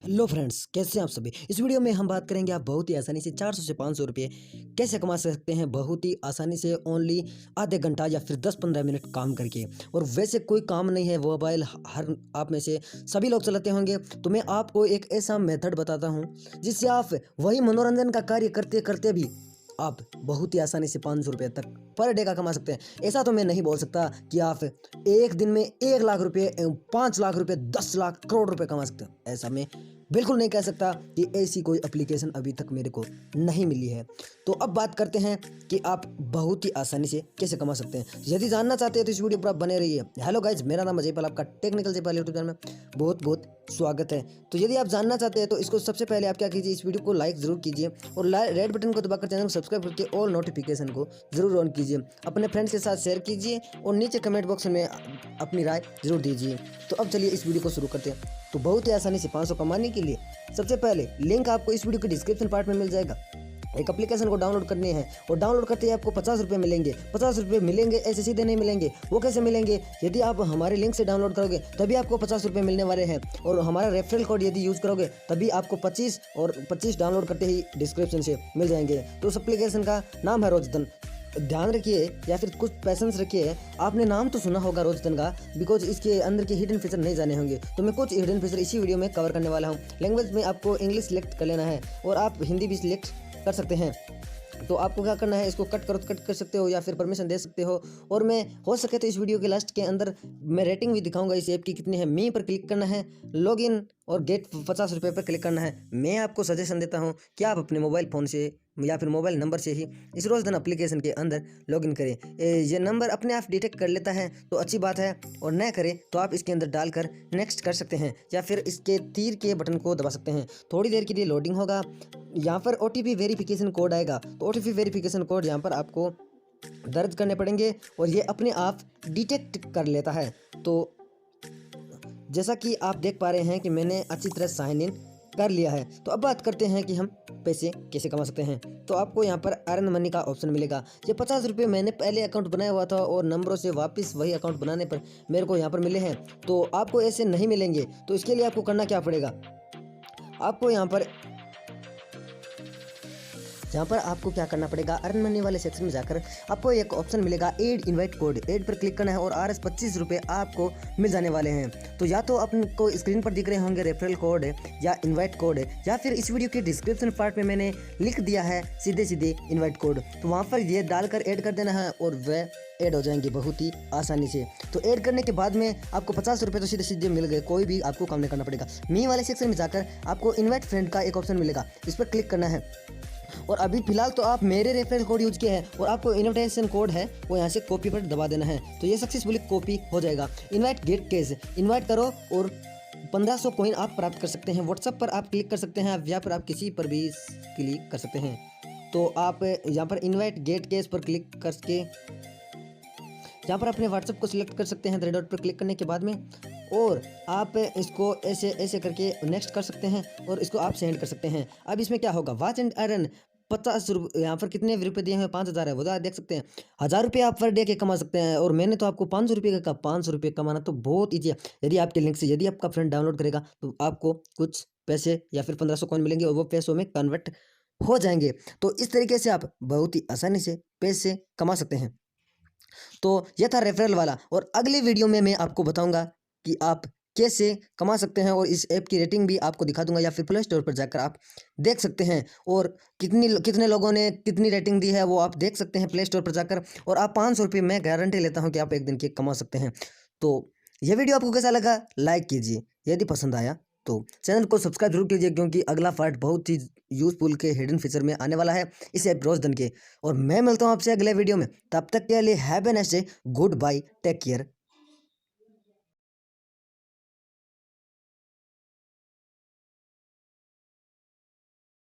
Hello friends, कैसे हैं आप सभी। इस वीडियो में हम बात करेंगे आप बहुत ही आसानी से 400 से 500 रुपये कैसे कमा सकते हैं बहुत ही आसानी से ओनली आधे घंटा या फिर 10-15 मिनट काम करके। और वैसे कोई काम नहीं है, मोबाइल हर आप में से सभी लोग चलाते होंगे, तो मैं आपको एक ऐसा मेथड बताता हूं जिससे आप वही मनोरंजन का कार्य करते करते भी आप बहुत ही आसानी से 500 रुपये तक पर डे का कमा सकते हैं। ऐसा तो मैं नहीं बोल सकता कि आप एक दिन में 1 लाख रुपये, 5 लाख रुपये, 10 लाख, करोड़ रुपये कमा सकते हैं। ऐसा मैं बिल्कुल नहीं कह सकता कि ऐसी कोई एप्लीकेशन अभी तक मेरे को नहीं मिली है। तो अब बात करते हैं कि आप बहुत ही आसानी से कैसे कमा सकते हैं। यदि जानना चाहते हैं तो इस वीडियो पर आप बने रहिए। हेलो गाइज, मेरा नाम जयपाल, आपका टेक्निकल जयपाल यूट्यूब चैनल में बहुत बहुत स्वागत है। तो यदि आप जानना चाहते हैं तो इसको सबसे पहले आप क्या कीजिए, इस वीडियो को लाइक जरूर कीजिए और रेड बटन को दबाकर चैनल को सब्सक्राइब करके और नोटिफिकेशन को जरूर ऑन कीजिए। अपने फ्रेंड्स के साथ शेयर कीजिए और नीचे कमेंट बॉक्स में अपनी राय जरूर दीजिए। तो अब चलिए इस वीडियो को शुरू करते हैं। तो बहुत ही आसानी से 500 कमाने के लिए सबसे पहले लिंक आपको इस वीडियो के डिस्क्रिप्शन पार्ट में मिल जाएगा। एक एप्लीकेशन को डाउनलोड करनी है और डाउनलोड करते ही आपको 50 रुपये मिलेंगे। 50 रुपये मिलेंगे ऐसे सीधे नहीं मिलेंगे। वो कैसे मिलेंगे? यदि आप हमारे लिंक से डाउनलोड करोगे तभी आपको 50 रुपये मिलने वाले हैं, और हमारा रेफरल कोड यदि यूज़ करोगे तभी आपको 25 और 25 डाउनलोड करते ही डिस्क्रिप्शन से मिल जाएंगे। तो उस एप्लीकेशन का नाम है रोजधन। ध्यान रखिए या फिर कुछ पैसेंस रखिए, आपने नाम तो सुना होगा रोजधन का, बिकॉज इसके अंदर के हिडन फीचर नहीं जाने होंगे। तो मैं कुछ हिडन फीचर इसी वीडियो में कवर करने वाला हूँ। लैंग्वेज में आपको इंग्लिश सिलेक्ट कर लेना है और आप हिंदी भी सिलेक्ट कर सकते हैं। तो आपको क्या करना है, इसको कट कर सकते हो या फिर परमिशन दे सकते हो। और मैं हो सके तो इस वीडियो के लास्ट के अंदर मैं रेटिंग भी दिखाऊंगा इस ऐप की कितनी है। मी पर क्लिक करना है, लॉगिन और गेट 50 रुपये पर क्लिक करना है। मैं आपको सजेशन देता हूं कि आप अपने मोबाइल फ़ोन से या फिर मोबाइल नंबर से ही इस रोजधन एप्लीकेशन के अंदर लॉगिन करें। ये नंबर अपने आप डिटेक्ट कर लेता है तो अच्छी बात है, और न करे तो आप इसके अंदर डालकर नेक्स्ट कर सकते हैं या फिर इसके तीर के बटन को दबा सकते हैं। थोड़ी देर के लिए लोडिंग होगा, यहाँ पर OTP वेरिफिकेशन कोड आएगा। तो OTP वेरिफिकेशन कोड यहाँ पर आपको दर्ज करने पड़ेंगे और ये अपने आप डिटेक्ट कर लेता है। तो जैसा कि आप देख पा रहे हैं कि मैंने अच्छी तरह साइन इन कर लिया है। तो अब बात करते हैं कि हम पैसे कैसे कमा सकते हैं। तो आपको यहाँ पर अर्न मनी का ऑप्शन मिलेगा। ये 50 रुपये मैंने पहले अकाउंट बनाया हुआ था और नंबरों से वापस वही अकाउंट बनाने पर मेरे को यहाँ पर मिले हैं। तो आपको ऐसे नहीं मिलेंगे। तो इसके लिए आपको करना क्या पड़ेगा, आपको यहाँ पर आपको क्या करना पड़ेगा, अर्न मनी वाले सेक्शन में जाकर आपको एक ऑप्शन मिलेगा एड इनवाइट कोड। एड पर क्लिक करना है और RS 25 रुपये आपको मिल जाने वाले हैं। तो या तो आपको स्क्रीन पर दिख रहे होंगे रेफरल कोड या इनवाइट कोड, या फिर इस वीडियो के डिस्क्रिप्शन पार्ट में मैंने लिख दिया है सीधे इनवाइट कोड। तो वहाँ पर ये डालकर ऐड कर देना है और वह ऐड हो जाएंगे बहुत ही आसानी से। तो ऐड करने के बाद में आपको 50 रुपये तो सीधे मिल गए, कोई भी आपको काम नहीं करना पड़ेगा। मी वाले सेक्शन में जाकर आपको इनवाइट फ्रेंड का एक ऑप्शन मिलेगा, इस पर क्लिक करना है। और अभी फिलहाल तो आप मेरे रेफरल कोड यूज किए हैं और आपको इनविटेशन कोड है वो यहाँ से कॉपी पर दबा देना है। तो ये सक्सेसफुली कॉपी हो जाएगा। इनवाइट गेट केस इनवाइट करो और 1500 कॉइन आप प्राप्त कर सकते हैं। व्हाट्सएप पर आप क्लिक कर सकते हैं या फिर आप किसी पर भी क्लिक कर सकते हैं। तो आप यहाँ पर इनवाइट गेट केस पर क्लिक करके यहाँ पर अपने व्हाट्सएप को सिलेक्ट कर सकते हैं 3 डॉट पर क्लिक करने के बाद में, और आप इसको ऐसे करके नेक्स्ट कर सकते हैं और इसको आप सेंड कर सकते हैं। अब इसमें क्या होगा, वॉच एंड अर्न 50 रुपये, यहाँ पर कितने रुपये दिए हैं, 5000 है, वो आप देख सकते हैं। 1000 रुपये आप पर डे के कमा सकते हैं। और मैंने तो आपको 500 रुपये का कहा। 500 रुपये कमाना तो बहुत ईजी है। यदि आपके लिंक से यदि आपका फ्रेंड डाउनलोड करेगा तो आपको कुछ पैसे या फिर 1500 कॉइन मिलेंगे और वो पैसों में कन्वर्ट हो जाएंगे। तो इस तरीके से आप बहुत ही आसानी से पैसे कमा सकते हैं। तो यह था रेफरल वाला, और अगले वीडियो में मैं आपको बताऊंगा कि आप कैसे कमा सकते हैं, और इस ऐप की रेटिंग भी आपको दिखा दूंगा या फिर प्ले स्टोर पर जाकर आप देख सकते हैं। और कितने लोगों ने कितनी रेटिंग दी है वो आप देख सकते हैं प्ले स्टोर पर जाकर। और आप 500 रुपये मैं गारंटी लेता हूं कि आप एक दिन के कमा सकते हैं। तो यह वीडियो आपको कैसा लगा, लाइक कीजिए। यदि पसंद आया तो चैनल को सब्सक्राइब जरूर कीजिए, क्योंकि अगला पार्ट बहुत ही यूजफुल के हिडन फीचर में आने वाला है इस ऐप रोजधन के। और मैं मिलता हूं आपसे अगले वीडियो में, तब तक के लिए have a nice day, goodbye, take care.